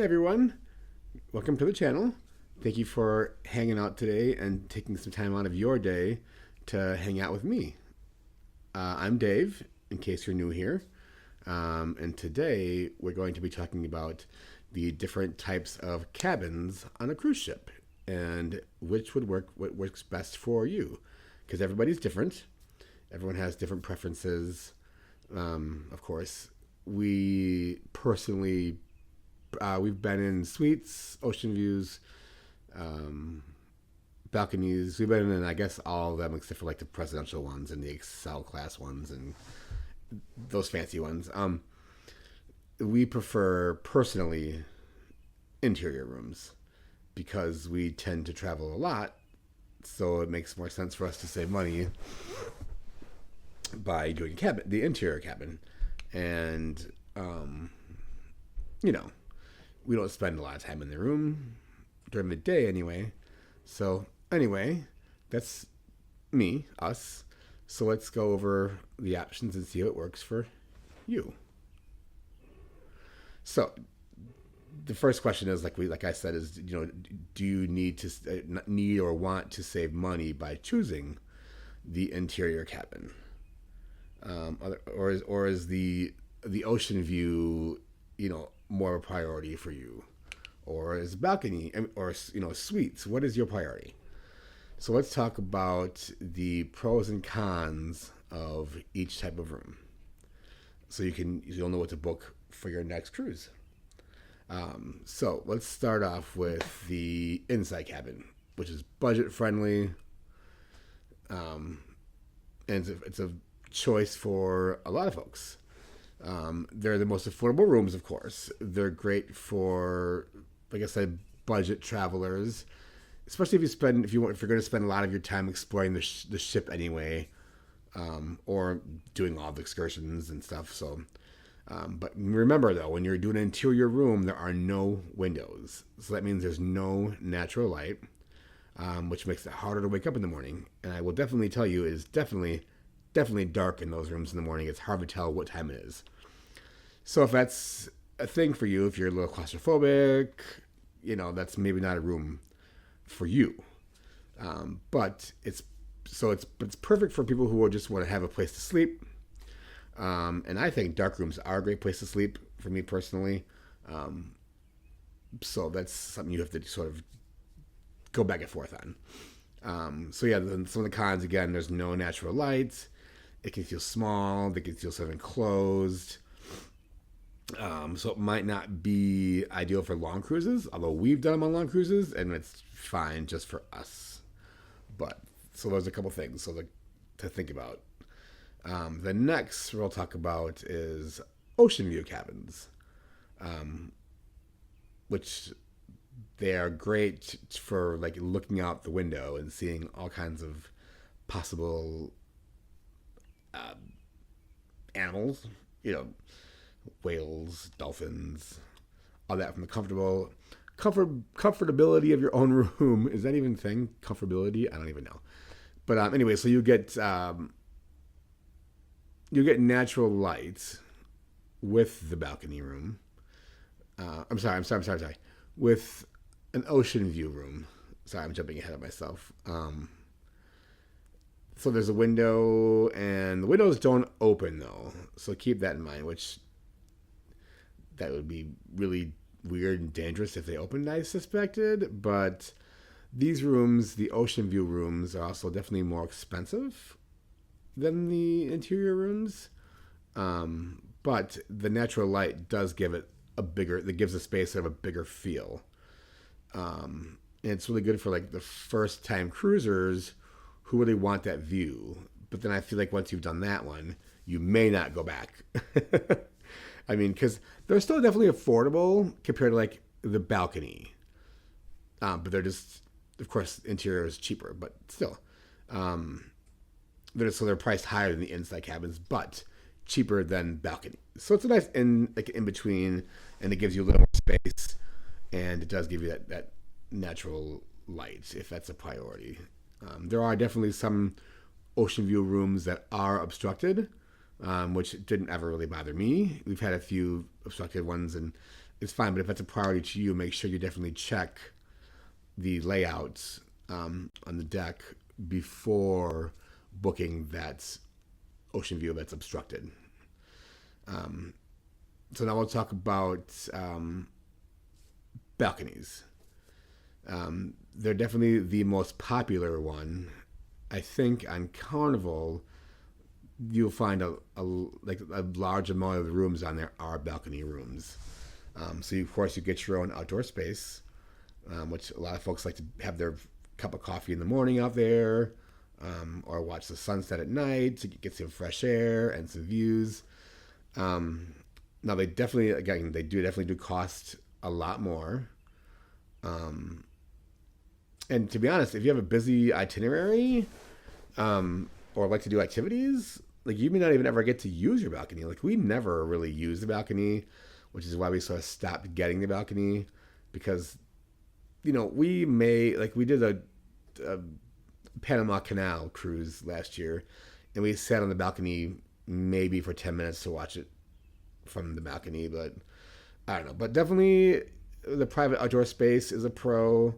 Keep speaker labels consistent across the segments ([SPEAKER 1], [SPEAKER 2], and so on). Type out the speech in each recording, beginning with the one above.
[SPEAKER 1] everyone, welcome to the channel. Thank you for hanging out today and taking some time out of your day to hang out with me. I'm Dave, in case you're new here, and today we're going to be talking about the different types of cabins on a cruise ship and which would work, what works best for you, because everybody's different. Everyone has different preferences. Of course, we personally we've been in suites, ocean views, balconies. We've been in, I guess, all of them except for like the presidential ones and the Excel class ones and those fancy ones. We prefer personally interior rooms because we tend to travel a lot, so it makes more sense for us to save money by doing a cabin, the interior cabin, and you know, we don't spend a lot of time in the room during the day anyway. So anyway, that's me, us. So let's go over the options and see how it works for you. So the first question is like I said is, do you need or want to save money by choosing the interior cabin, or is the ocean view more of a priority for you, or is balcony or suites? What is your priority? So let's talk about the pros and cons of each type of room, so you'll know what to book for your next cruise. So let's start off with the inside cabin, which is budget friendly, and it's a choice for a lot of folks. They're the most affordable rooms, of course. They're great for, like I said, budget travelers, especially if you're going to spend a lot of your time exploring the ship anyway, or doing all the excursions and stuff. So, but remember though, when you're doing an interior room, there are no windows, so that means there's no natural light, which makes it harder to wake up in the morning. And I will definitely tell you, it is definitely dark in those rooms in the morning. It's hard to tell what time it is. So if that's a thing for you, if you're a little claustrophobic, that's maybe not a room for you. But it's perfect for people who just want to have a place to sleep. And I think dark rooms are a great place to sleep for me personally. So that's something you have to sort of go back and forth on. So yeah, then some of the cons, again, there's no natural light. It can feel small. It can feel sort of enclosed. So it might not be ideal for long cruises, although we've done them on long cruises, and it's fine just for us. But so there's a couple things to think about. The next we'll talk about is Oceanview Cabins, which they are great for like looking out the window and seeing all kinds of possible animals, whales, dolphins, all that from the comfortability of your own room. Is that even a thing? Comfortability? I don't even know. But anyway, so you get natural light with the balcony room. I'm sorry. With an ocean view room. Sorry, I'm jumping ahead of myself. So there's a window, and the windows don't open though. So keep that in mind, which that would be really weird and dangerous if they opened, I suspected. But these rooms, the ocean view rooms, are also definitely more expensive than the interior rooms. But the natural light does give it that gives the space sort of a bigger feel. And it's really good for like the first time cruisers who really want that view. But then I feel like once you've done that one, you may not go back. I mean, because they're still definitely affordable compared to like the balcony. But they're just, of course, interior is cheaper, but still. They're priced higher than the inside cabins, but cheaper than balcony. So it's a nice in between, and it gives you a little more space, and it does give you that natural light if that's a priority. There are definitely some ocean view rooms that are obstructed, which didn't ever really bother me. We've had a few obstructed ones, and it's fine. But if that's a priority to you, make sure you definitely check the layouts on the deck before booking that ocean view that's obstructed. Um, so now we'll talk about balconies. They're definitely the most popular one. I think on Carnival, you'll find a large amount of the rooms on there are balcony rooms. So of course you get your own outdoor space, which a lot of folks like to have their cup of coffee in the morning out there, or watch the sunset at night to get some fresh air and some views. Now they definitely do cost a lot more. And to be honest, if you have a busy itinerary, or like to do activities, like you may not even ever get to use your balcony. Like we never really use the balcony, which is why we sort of stopped getting the balcony, because we did a Panama Canal cruise last year, and we sat on the balcony maybe for 10 minutes to watch it from the balcony, but I don't know. But definitely the private outdoor space is a pro.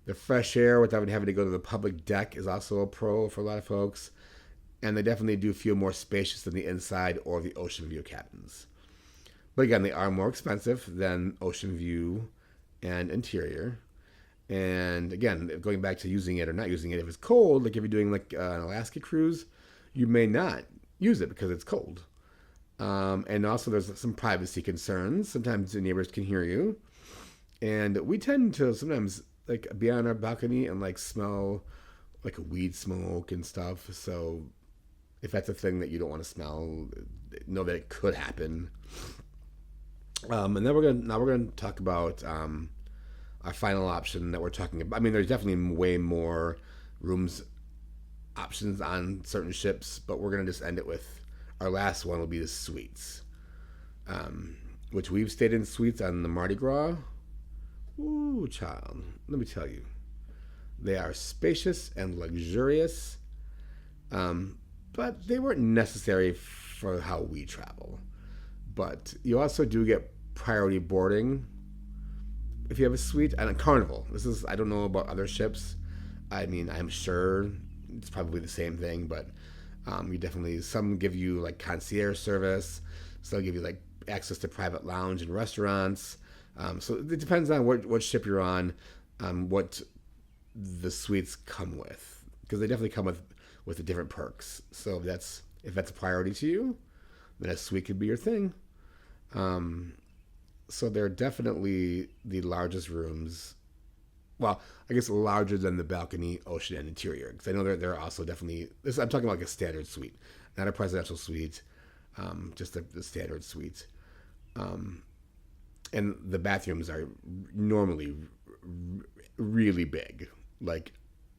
[SPEAKER 1] The fresh air without having to go to the public deck is also a pro for a lot of folks. And they definitely do feel more spacious than the inside or the Oceanview cabins. But again, they are more expensive than Oceanview and interior. And again, going back to using it or not using it, if it's cold, like if you're doing like an Alaska cruise, you may not use it because it's cold. And also there's some privacy concerns. Sometimes the neighbors can hear you. And we tend to sometimes like be on our balcony and like smell like a weed smoke and stuff. So if that's a thing that you don't want to smell, know that it could happen. And then we're gonna talk about our final option that we're talking about. I mean, there's definitely way more rooms options on certain ships, but we're gonna just end it with our last one will be the suites, which we've stayed in suites on the Mardi Gras. Ooh, child, let me tell you, they are spacious and luxurious, but they weren't necessary for how we travel. But you also do get priority boarding if you have a suite and a Carnival. I don't know about other ships. I mean, I'm sure it's probably the same thing, but some give you like concierge service. Some give you like access to private lounge and restaurants. So it depends on what ship you're on, what the suites come with, because they definitely come with the different perks. So if that's a priority to you, then a suite could be your thing. So they're definitely the largest rooms. Well, I guess larger than the balcony, ocean, and interior. Because I know they're also definitely. I'm talking about like a standard suite, not a presidential suite, just the standard suite. And the bathrooms are normally really big, like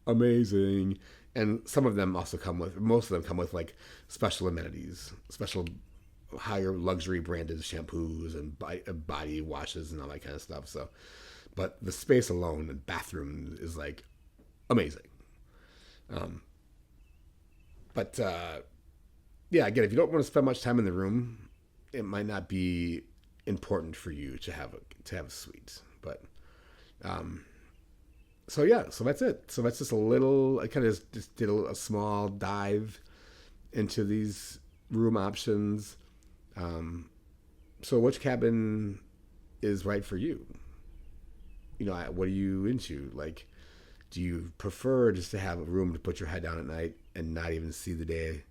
[SPEAKER 1] amazing. And most of them come with like special amenities, special higher luxury branded shampoos and body washes and all that kind of stuff. So, but the space alone, the bathroom is like amazing. But yeah, again, if you don't want to spend much time in the room, it might not be important for you to have a suite. But so that's it. So that's just a little. I kind of just did a small dive into these room options. So which cabin is right for you? What are you into? Like, do you prefer just to have a room to put your head down at night and not even see the day,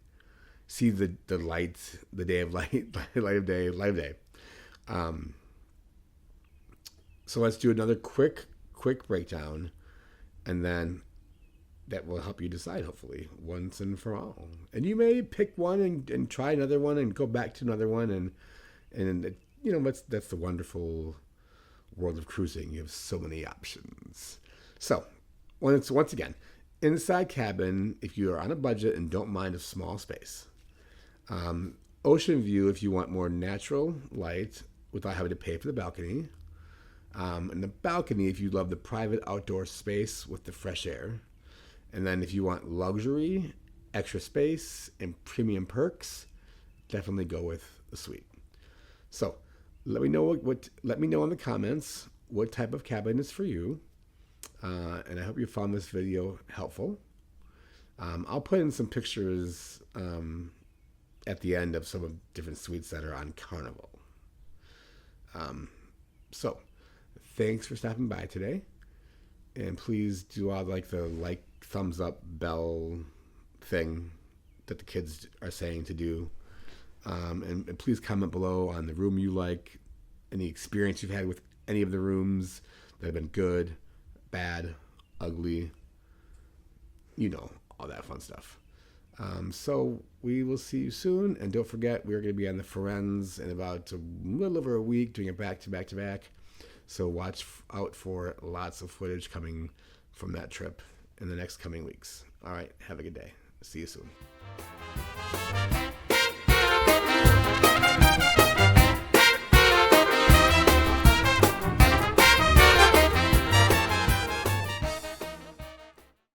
[SPEAKER 1] see the light, the day of light, light of day? So let's do another quick breakdown, and then that will help you decide, hopefully, once and for all. And you may pick one and try another one and go back to another one, and that's the wonderful world of cruising. You have so many options. So once again, inside cabin if you are on a budget and don't mind a small space. Ocean view if you want more natural light without having to pay for the balcony. And the balcony if you love the private outdoor space with the fresh air. And then if you want luxury, extra space, and premium perks, definitely go with the suite. So let me know in the comments what type of cabin is for you. And I hope you found this video helpful. I'll put in some pictures at the end of some of different suites that are on Carnival. So, thanks for stopping by today, and please do all like the thumbs up bell thing that the kids are saying to do, and please comment below on the room you like, any experience you've had with any of the rooms that have been good, bad, ugly, all that fun stuff. So we will see you soon, and don't forget we're going to be on the Firenze in about a little over a week, doing it back to back to back. So watch out for lots of footage coming from that trip in the next coming weeks. All right, have a good day. See you soon.